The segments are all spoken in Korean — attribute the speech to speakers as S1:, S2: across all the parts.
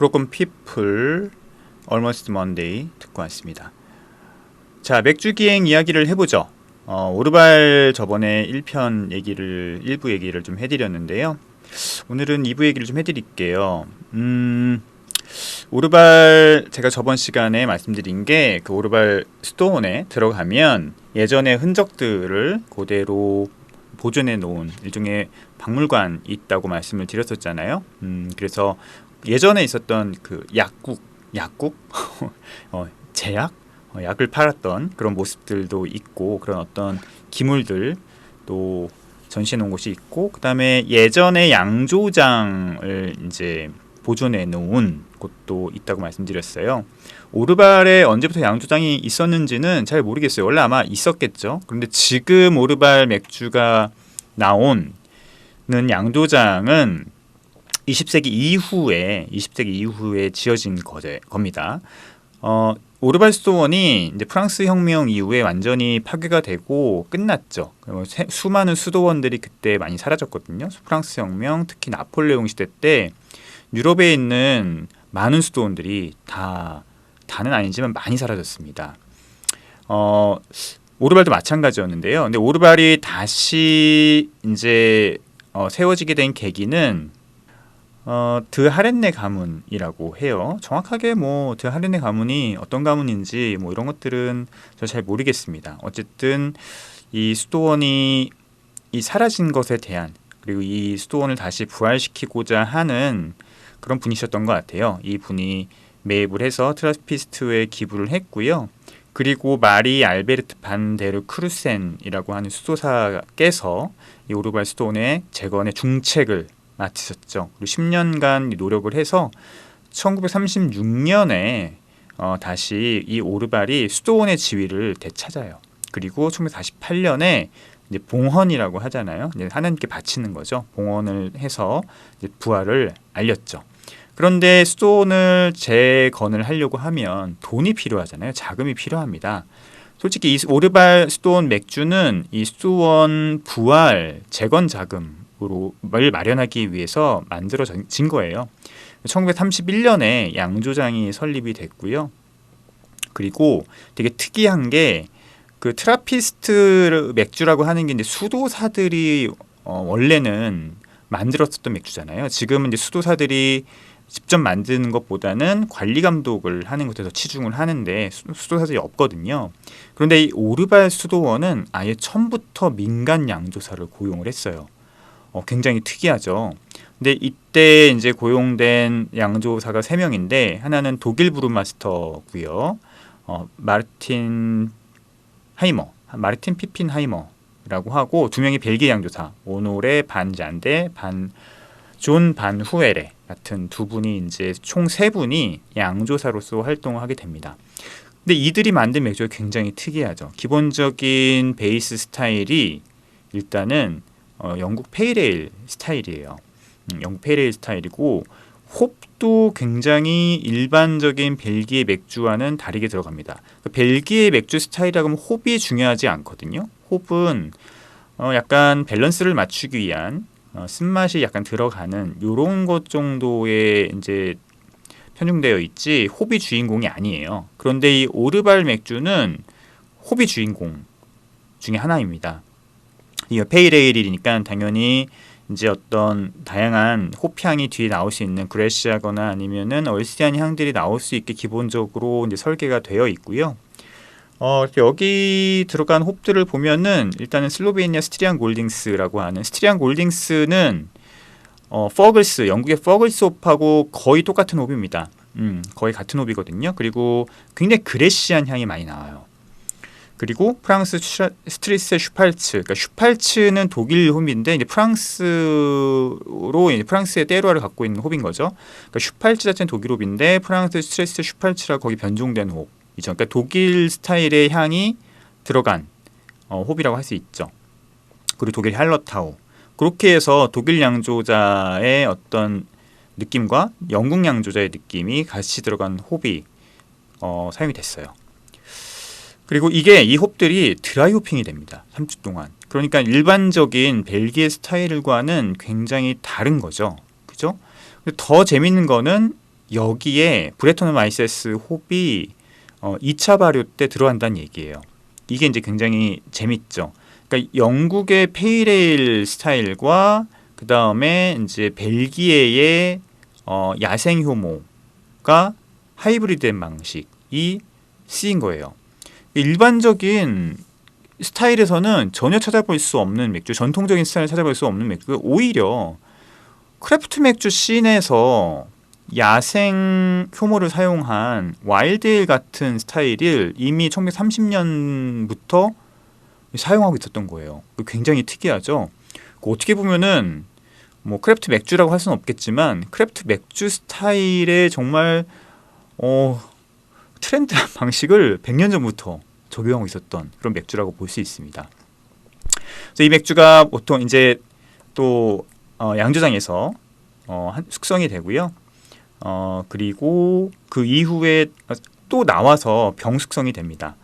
S1: 브로큰 피플 Almost Monday 듣고 왔습니다. 자, 맥주 기행 이야기를 해보죠. 오르발 저번에 1부 얘기를 좀 해드렸는데요. 오늘은 2부 얘기를 좀 해드릴게요. 오르발 제가 저번 시간에 말씀드린 게 그 오르발 스토어에 들어가면 예전의 흔적들을 그대로 보존해 놓은 일종의 박물관이 있다고 말씀을 드렸었잖아요. 그래서 예전에 있었던 그 약국 제약 약을 팔았던 그런 모습들도 있고, 그런 어떤 기물들 또 전시해 놓은 곳이 있고, 그다음에 예전에 양조장을 이제 보존해 놓은 곳도 있다고 말씀드렸어요. 오르발에 언제부터 양조장이 있었는지는 잘 모르겠어요. 원래 아마 있었겠죠. 그런데 지금 오르발 맥주가 나오는 양조장은 20세기 이후에 지어진 겁니다. 오르발 스토원이 이제 프랑스 혁명 이후에 완전히 파괴가 되고 끝났죠. 수많은 수도원들이 그때 많이 사라졌거든요. 프랑스 혁명, 특히 나폴레옹 시대 때 유럽에 있는 많은 수도원들이 다는 아니지만 많이 사라졌습니다. 오르발도 마찬가지였는데요. 근데 오르발이 다시 이제 세워지게 된 계기는 드하렌네 가문이라고 해요. 정확하게 드하렌네 가문이 어떤 가문인지 이런 것들은 저 잘 모르겠습니다. 어쨌든 이 수도원이 사라진 것에 대한, 그리고 이 수도원을 다시 부활시키고자 하는 그런 분이셨던 것 같아요. 이 분이 매입을 해서 트라피스트에 기부를 했고요. 그리고 마리 알베르트 반 데르 크루센이라고 하는 수도사께서 이 오르발 수도원의 재건의 중책을 맡으셨죠. 그리고 10년간 노력을 해서 1936년에 다시 이 오르발이 수도원의 지위를 되찾아요. 그리고 1948년에 이제 봉헌이라고 하잖아요. 이제 하나님께 바치는 거죠. 봉헌을 해서 이제 부활을 알렸죠. 그런데 수도원을 재건을 하려고 하면 돈이 필요하잖아요. 자금이 필요합니다. 솔직히 이 오르발 수도원 맥주는 이 수도원 부활 재건 자금을 마련하기 위해서 만들어진 거예요. 1931년에 양조장이 설립이 됐고요. 그리고 되게 특이한 게 그 트라피스트 맥주라고 하는 게 이제 수도사들이 원래는 만들었었던 맥주잖아요. 지금은 이제 수도사들이 직접 만드는 것보다는 관리 감독을 하는 것에 더 치중을 하는데 수도사들이 없거든요. 그런데 이 오르발 수도원은 아예 처음부터 민간 양조사를 고용을 했어요. 굉장히 특이하죠. 근데 이때 이제 고용된 양조사가 3명인데, 하나는 독일 브루마스터고요. 마르틴 피핀 하이머라고 하고, 2명이 벨기에 양조사, 오노레 반 잔데 존 반 후에레 같은 2분이 이제 총 3분이 양조사로서 활동을 하게 됩니다. 근데 이들이 만든 맥주가 굉장히 특이하죠. 기본적인 베이스 스타일이 일단은 영국 페일에일 스타일이에요. 영국 페일에일 스타일이고, 홉도 굉장히 일반적인 벨기에 맥주와는 다르게 들어갑니다. 벨기에 맥주 스타일이라고 하면 홉이 중요하지 않거든요. 홉은 약간 밸런스를 맞추기 위한 쓴맛이 약간 들어가는 이런 것 정도에 이제 편중되어 있지, 홉이 주인공이 아니에요. 그런데 이 오르발 맥주는 홉이 주인공 중에 하나입니다. 이거 페일에일이니까 당연히 이제 어떤 다양한 홉향이 뒤에 나올 수 있는 그레시하거나 아니면은 얼씨한 향들이 나올 수 있게 기본적으로 이제 설계가 되어 있고요. 여기 들어간 홉들을 보면은 일단은 슬로베니아 스트리안 골딩스라고 하는, 스트리안 골딩스는 퍼글스, 영국의 퍼글스 홉하고 거의 똑같은 홉입니다. 거의 같은 홉이거든요. 그리고 굉장히 그레시한 향이 많이 나와요. 그리고 프랑스 스트리세 슈팔츠, 그러니까 슈팔츠는 독일 홉인데 이제 프랑스로 이제 프랑스의 테루아를 갖고 있는 홉인 거죠. 그러니까 슈팔츠 자체는 독일 홉인데 프랑스 스트리세 슈팔츠라고 거기 변종된 홉이죠. 그러니까 독일 스타일의 향이 들어간 홉이라고 할 수 있죠. 그리고 독일 할러타우, 그렇게 해서 독일 양조자의 어떤 느낌과 영국 양조자의 느낌이 같이 들어간 홉이 사용이 됐어요. 그리고 이 홉들이 드라이 호핑이 됩니다. 3주 동안. 그러니까 일반적인 벨기에 스타일과는 굉장히 다른 거죠. 그죠? 더 재밌는 거는 여기에 브레토노마이세스 홉이 2차 발효 때 들어간다는 얘기예요. 이게 이제 굉장히 재밌죠. 그러니까 영국의 페이레일 스타일과 그 다음에 이제 벨기에의 야생 효모가 하이브리드된 방식이 쓰인 거예요. 일반적인 스타일에서는 전혀 찾아볼 수 없는 맥주, 전통적인 스타일을 찾아볼 수 없는 맥주가 오히려 크래프트 맥주 씬에서 야생 효모를 사용한 와일드에일 같은 스타일을 이미 1930년부터 사용하고 있었던 거예요. 굉장히 특이하죠. 어떻게 보면은 뭐 크래프트 맥주라고 할 수는 없겠지만 크래프트 맥주 스타일의 정말 트렌드한 방식을 100년 전부터 적용하고 있었던 그런 맥주라고 볼 수 있습니다. 그래서 이 맥주가 보통 이제 또 양조장에서 숙성이 되고요. 그리고 그 이후에 또 나와서 병 숙성이 됩니다.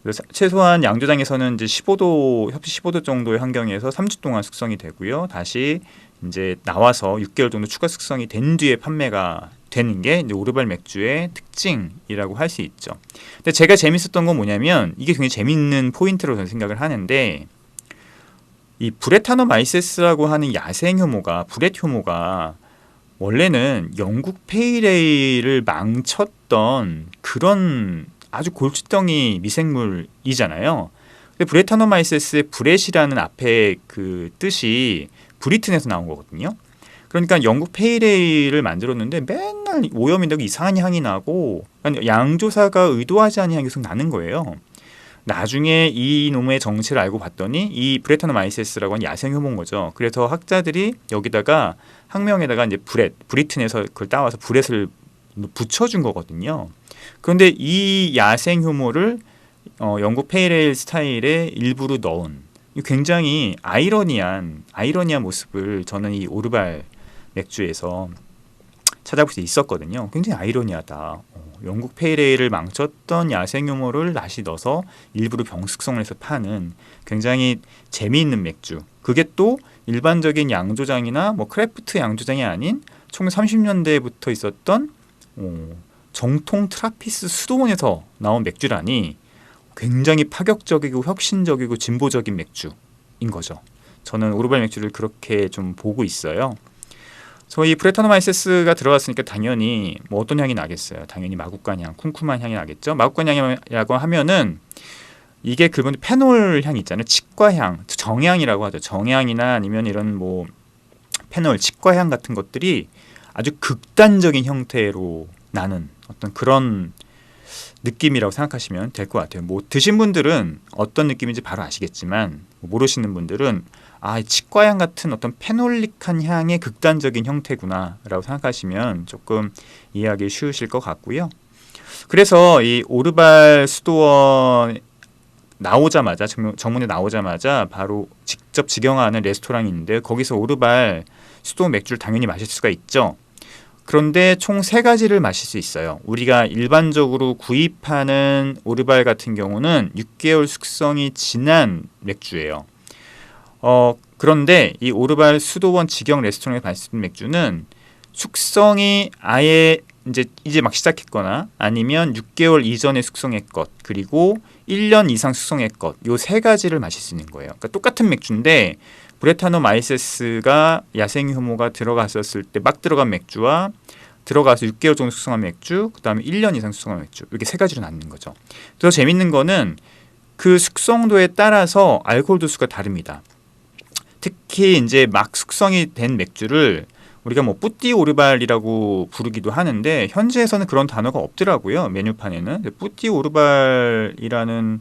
S1: 그래서 최소한 양조장에서는 이제 15도 섭씨 15도 정도의 환경에서 3주 동안 숙성이 되고요. 다시 이제 나와서 6개월 정도 추가 숙성이 된 뒤에 판매가 되는 게 이제 오르발 맥주의 특징이라고 할 수 있죠. 근데 제가 재밌었던 건 뭐냐면 이게 굉장히 재밌는 포인트로 저는 생각을 하는데 이 브레타노마이세스라고 하는 야생 효모가 브렛 효모가 원래는 영국 페이레일을 망쳤던 그런 아주 골칫덩이 미생물이잖아요. 근데 브레타노마이세스의 브렛이라는 앞에 그 뜻이 브리튼에서 나온 거거든요. 그러니까 영국 페이레일을 만들었는데 맨날 오염이 되고 이상한 향이 나고 그러니까 양조사가 의도하지 않은 향이 계속 나는 거예요. 나중에 이 놈의 정체를 알고 봤더니 이 브레타노마이세스라고 하는 야생 효모인 거죠. 그래서 학자들이 여기다가 학명에다가 이제 브리튼에서 그걸 따와서 브렛을 붙여준 거거든요. 그런데 이 야생 효모를 영국 페이레일 스타일에 일부러 넣은 굉장히 아이러니한 모습을 저는 이 오르발 맥주에서 찾아볼 수 있었거든요. 굉장히 아이러니하다. 영국 페이레일을 망쳤던 야생 효모를 다시 넣어서 일부러 병숙성을 해서 파는 굉장히 재미있는 맥주. 그게 또 일반적인 양조장이나 뭐 크래프트 양조장이 아닌 1930년대부터 있었던 정통 트라피스 수도원에서 나온 맥주라니 굉장히 파격적이고 혁신적이고 진보적인 맥주인 거죠. 저는 오르발 맥주를 그렇게 좀 보고 있어요. 이 브레타노마이세스가 들어갔으니까 당연히 뭐 어떤 향이 나겠어요. 당연히 마구간 향, 쿰쿰한 향이 나겠죠. 마구간 향이라고 하면은 이게 그분 페놀 향이 있잖아요. 치과향, 정향이라고 하죠. 정향이나 아니면 이런 뭐 페놀, 치과향 같은 것들이 아주 극단적인 형태로 나는 어떤 그런 느낌이라고 생각하시면 될 것 같아요. 뭐 드신 분들은 어떤 느낌인지 바로 아시겠지만 모르시는 분들은 치과향 같은 어떤 페놀릭한 향의 극단적인 형태구나라고 생각하시면 조금 이해하기 쉬우실 것 같고요. 그래서 이 오르발 수도원 나오자마자 정문에 나오자마자 바로 직접 직영하는 레스토랑이 있는데 거기서 오르발 수도원 맥주를 당연히 마실 수가 있죠. 그런데 총 3가지를 마실 수 있어요. 우리가 일반적으로 구입하는 오르발 같은 경우는 6개월 숙성이 지난 맥주예요. 그런데 이 오르발 수도원 직영 레스토랑에 마시는 맥주는 숙성이 아예 이제 막 시작했거나 아니면 6개월 이전에 숙성의 것 그리고 1년 이상 숙성의 것 요 3가지를 마실 수 있는 거예요. 그러니까 똑같은 맥주인데 브레타노마이세스가 야생 효모가 들어갔었을 때 막 들어간 맥주와 들어가서 6개월 정도 숙성한 맥주, 그 다음에 1년 이상 숙성한 맥주 이렇게 3가지로 나뉘는 거죠. 더 재밌는 거는 그 숙성도에 따라서 알코올 도수가 다릅니다. 특히 이제 막 숙성이 된 맥주를 우리가 뭐 뿌띠 오르발이라고 부르기도 하는데 현지에서는 그런 단어가 없더라고요. 메뉴판에는. 뿌띠 오르발이라는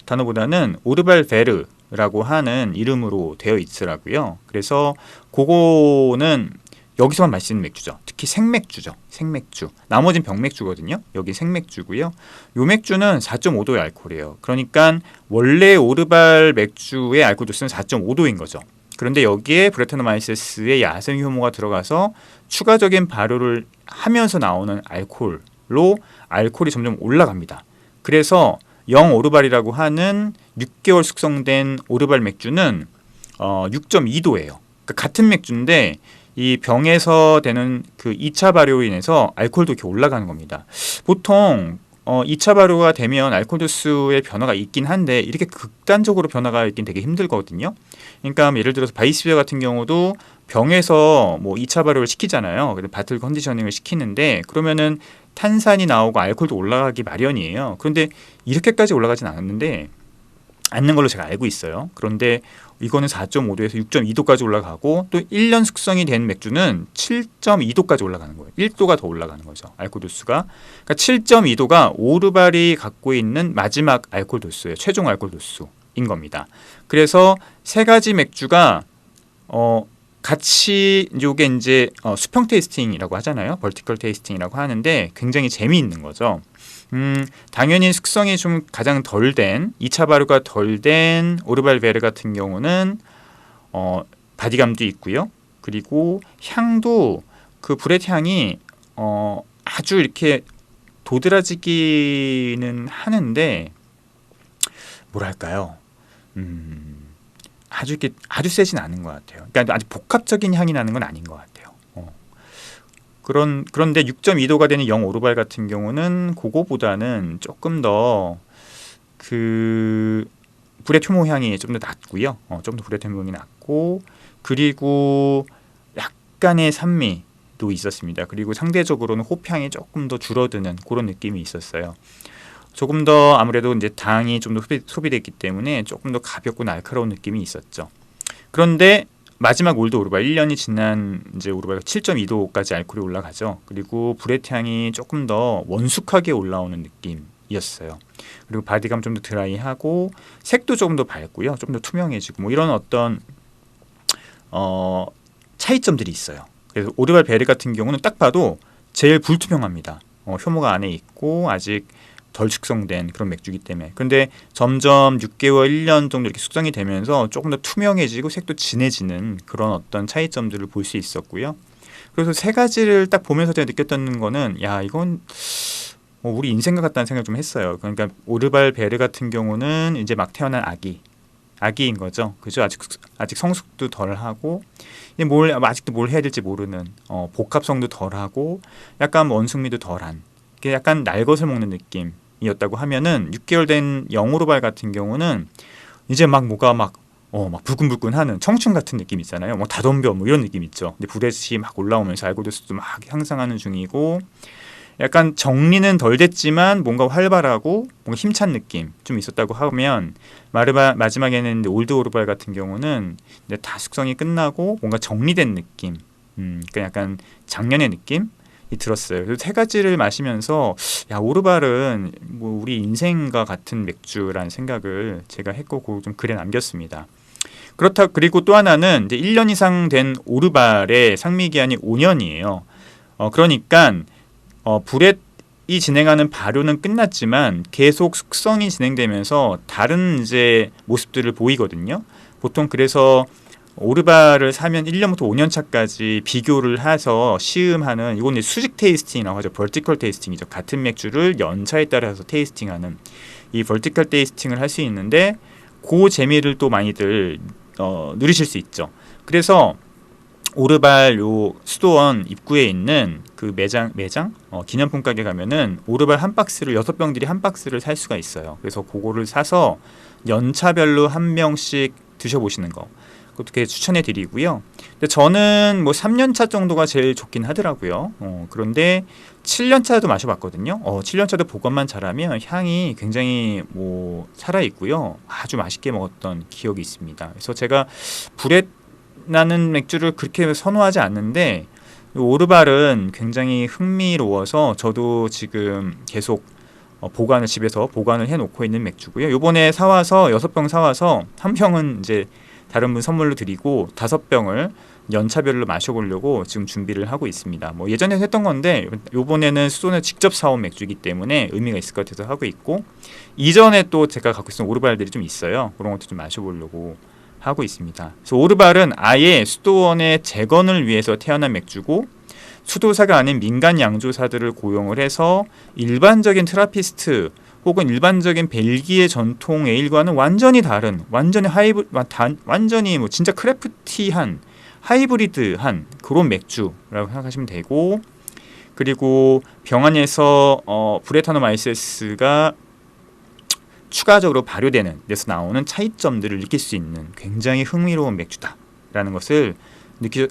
S1: 단어보다는 오르발 베르라고 하는 이름으로 되어 있더라고요. 그래서 그거는 여기서만 마실 수 있는 맥주죠. 특히 생맥주죠. 생맥주. 나머지는 병맥주거든요. 여기 생맥주고요. 요 맥주는 4.5도의 알코올이에요. 그러니까 원래 오르발 맥주의 알코올 도수는 4.5도인 거죠. 그런데 여기에 브레타노마이세스의 야생 효모가 들어가서 추가적인 발효를 하면서 나오는 알코올로 알코올이 점점 올라갑니다. 그래서 영 오르발이라고 하는 6개월 숙성된 오르발 맥주는 6.2도예요. 그러니까 같은 맥주인데 이 병에서 되는 그 2차 발효로 인해서 알코올도 이렇게 올라가는 겁니다. 보통 2차 발효가 되면 알코올 도수의 변화가 있긴 한데 이렇게 극단적으로 변화가 있긴 되게 힘들거든요. 그러니까 예를 들어서 바이스비어 같은 경우도 병에서 뭐 2차 발효를 시키잖아요. 바틀 컨디셔닝을 시키는데 그러면은 탄산이 나오고 알코올도 올라가기 마련이에요. 그런데 이렇게까지 올라가진 않았는데 않는 걸로 제가 알고 있어요. 그런데 이거는 4.5도에서 6.2도까지 올라가고 또 1년 숙성이 된 맥주는 7.2도까지 올라가는 거예요. 1도가 더 올라가는 거죠. 알코올 도수가. 그러니까 7.2도가 오르발이 갖고 있는 마지막 알코올 도수예요. 최종 알코올 도수인 겁니다. 그래서 세 가지 맥주가 같이 요게 이제 수평 테이스팅이라고 하잖아요. 벌티컬 테이스팅이라고 하는데 굉장히 재미있는 거죠. 당연히 숙성이 좀 가장 덜 된 2차 발효가 덜 된 오르발 베르 같은 경우는 바디감도 있고요. 그리고 향도 그 브렛 향이 아주 이렇게 도드라지기는 하는데 뭐랄까요? 아주 세진 않은 것 같아요. 그러니까 아주 복합적인 향이 나는 건 아닌 것 같아요. 그런데 6.2도가 되는 영 오르발 같은 경우는 그거보다는 조금 더 그 브렛 효모 향이 좀 더 낮고요. 좀 더 브렛 효모 향이 낮고 그리고 약간의 산미도 있었습니다. 그리고 상대적으로는 호향이 조금 더 줄어드는 그런 느낌이 있었어요. 조금 더 아무래도 이제 당이 좀 더 소비됐기 때문에 조금 더 가볍고 날카로운 느낌이 있었죠. 그런데 마지막 올드 오르발 1년이 지난 이제 오르발가 7.2도까지 알코올이 올라가죠. 그리고 브렛 향이 조금 더 원숙하게 올라오는 느낌이었어요. 그리고 바디감 좀 더 드라이하고 색도 조금 더 밝고요. 좀 더 투명해지고 뭐 이런 어떤 차이점들이 있어요. 그래서 오르발 베르 같은 경우는 딱 봐도 제일 불투명합니다. 효모가 안에 있고 아직 덜 숙성된 그런 맥주기 때문에. 그런데 점점 6개월, 1년 정도 이렇게 숙성이 되면서 조금 더 투명해지고 색도 진해지는 그런 어떤 차이점들을 볼 수 있었고요. 그래서 세 가지를 딱 보면서 제가 느꼈던 거는 야 이건 우리 인생과 같다는 생각을 좀 했어요. 그러니까 오르발 베르 같은 경우는 이제 막 태어난 아기인 거죠. 그죠? 아직 성숙도 덜하고 아직도 뭘 해야 될지 모르는 복합성도 덜하고 약간 원숭미도 덜한 약간 날것을 먹는 느낌이었다고 하면은 6개월 된 영오르발 같은 경우는 이제 막 뭐가 막 불끈불끈하는 청춘 같은 느낌 있잖아요. 다 덤벼 이런 느낌 있죠. 근데 브렛이 막 올라오면서 알코올 도수도 막 향상하는 중이고 약간 정리는 덜 됐지만 뭔가 활발하고 뭔가 힘찬 느낌 좀 있었다고 하면 마지막에는 올드 오르발 같은 경우는 이제 다 숙성이 끝나고 뭔가 정리된 느낌, 그러니까 약간 작년의 느낌. 들었어요. 그래서 세 가지를 마시면서 야 오르발은 뭐 우리 인생과 같은 맥주라는 생각을 제가 했고 좀 글에 남겼습니다. 그리고 또 하나는 이제 1년 이상 된 오르발의 상미 기한이 5년이에요. 그러니까 브렛이 진행하는 발효는 끝났지만 계속 숙성이 진행되면서 다른 이제 모습들을 보이거든요. 보통 그래서 오르발을 사면 1년부터 5년 차까지 비교를 해서 시음하는 이건 수직 테이스팅이라고 하죠. 벌티컬 테이스팅이죠. 같은 맥주를 연차에 따라서 테이스팅하는 이 벌티컬 테이스팅을 할 수 있는데 그 재미를 또 많이들 누리실 수 있죠. 그래서 오르발 요 수도원 입구에 있는 그 매장 기념품 가게 가면은 오르발 한 박스를 6병들이 한 박스를 살 수가 있어요. 그래서 그거를 사서 연차별로 한 병씩 드셔보시는 거. 그렇게 추천해 드리고요. 근데 저는 뭐 3년차 정도가 제일 좋긴 하더라고요. 그런데 7년차도 마셔봤거든요. 7년차도 보관만 잘하면 향이 굉장히 뭐 살아있고요. 아주 맛있게 먹었던 기억이 있습니다. 그래서 제가 브렛 나는 맥주를 그렇게 선호하지 않는데 오르발은 굉장히 흥미로워서 저도 지금 계속 집에서 보관을 해놓고 있는 맥주고요. 요번에 사와서 6병 사와서 한 병은 이제 다른 분 선물로 드리고 5병을 연차별로 마셔보려고 지금 준비를 하고 있습니다. 뭐 예전에 했던 건데 요번에는 수도원에 직접 사온 맥주이기 때문에 의미가 있을 것 같아서 하고 있고 이전에 또 제가 갖고 있는 오르발들이 좀 있어요. 그런 것도 좀 마셔보려고 하고 있습니다. 그래서 오르발은 아예 수도원의 재건을 위해서 태어난 맥주고 수도사가 아닌 민간 양조사들을 고용을 해서 일반적인 트라피스트 혹은 일반적인 벨기에 전통 에일과는 완전히 다른 완전히 뭐 진짜 크래프티한 하이브리드한 그런 맥주라고 생각하시면 되고, 그리고 병 안에서 브레타노마이세스가 추가적으로 발효되는 데서 나오는 차이점들을 느낄 수 있는 굉장히 흥미로운 맥주다라는 것을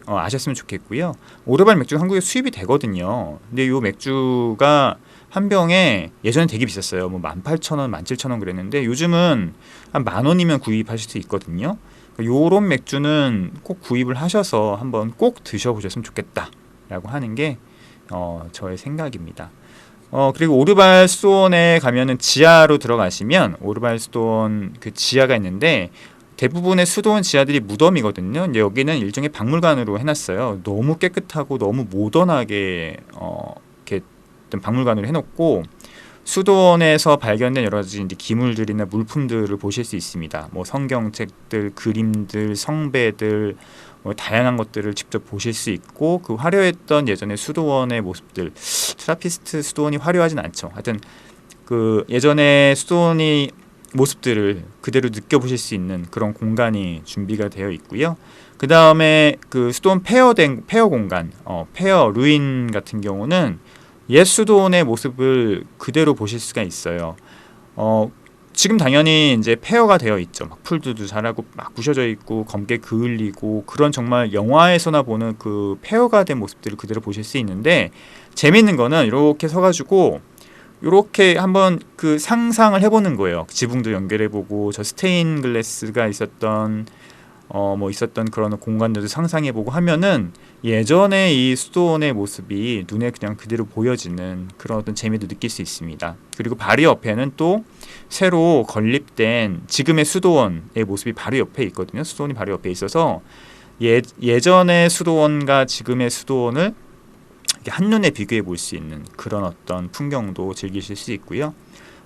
S1: 아셨으면 좋겠고요. 오르발 맥주가 한국에 수입이 되거든요. 근데 이 맥주가 한 병에 예전에 되게 비쌌어요. 뭐 18,000원, 17,000원 그랬는데 요즘은 한 10,000원이면 구입하실 수 있거든요. 요런 맥주는 꼭 구입을 하셔서 한번 꼭 드셔보셨으면 좋겠다라고 하는 게 저의 생각입니다. 그리고 오르발 수도원에 가면은 지하로 들어가시면 오르발 수도원 그 지하가 있는데 대부분의 수도원 지하들이 무덤이거든요. 근데 여기는 일종의 박물관으로 해놨어요. 너무 깨끗하고 너무 모던하게 이렇게 어떤 박물관으로 해놓고 수도원에서 발견된 여러 가지 이제 기물들이나 물품들을 보실 수 있습니다. 뭐 성경책들, 그림들, 성배들, 뭐 다양한 것들을 직접 보실 수 있고, 그 화려했던 예전의 수도원의 모습들, 트라피스트 수도원이 화려하진 않죠. 하여튼 그 예전의 수도원이 모습들을 그대로 느껴보실 수 있는 그런 공간이 준비가 되어 있고요. 그 다음에 그 수도원 폐허 공간, 폐허 루인 같은 경우는 옛 수도원의 모습을 그대로 보실 수가 있어요. 지금 당연히 이제 폐허가 되어 있죠. 막 풀들도 자라고 막 부셔져 있고 검게 그을리고 그런 정말 영화에서나 보는 그 폐허가 된 모습들을 그대로 보실 수 있는데, 재밌는 거는 이렇게 서가지고 이렇게 한번 그 상상을 해보는 거예요. 지붕도 연결해보고 저 스테인 글래스가 있었던 그런 공간들도 상상해보고 하면은 예전에 이 수도원의 모습이 눈에 그냥 그대로 보여지는 그런 어떤 재미도 느낄 수 있습니다. 그리고 바로 옆에는 또 새로 건립된 지금의 수도원의 모습이 바로 옆에 있거든요. 수도원이 바로 옆에 있어서 예전의 수도원과 지금의 수도원을 한눈에 비교해 볼 수 있는 그런 어떤 풍경도 즐기실 수 있고요.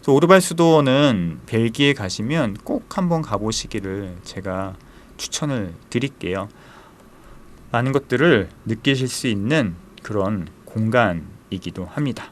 S1: 또 오르발 수도원은 벨기에 가시면 꼭 한번 가보시기를 제가 추천을 드릴게요. 많은 것들을 느끼실 수 있는 그런 공간이기도 합니다.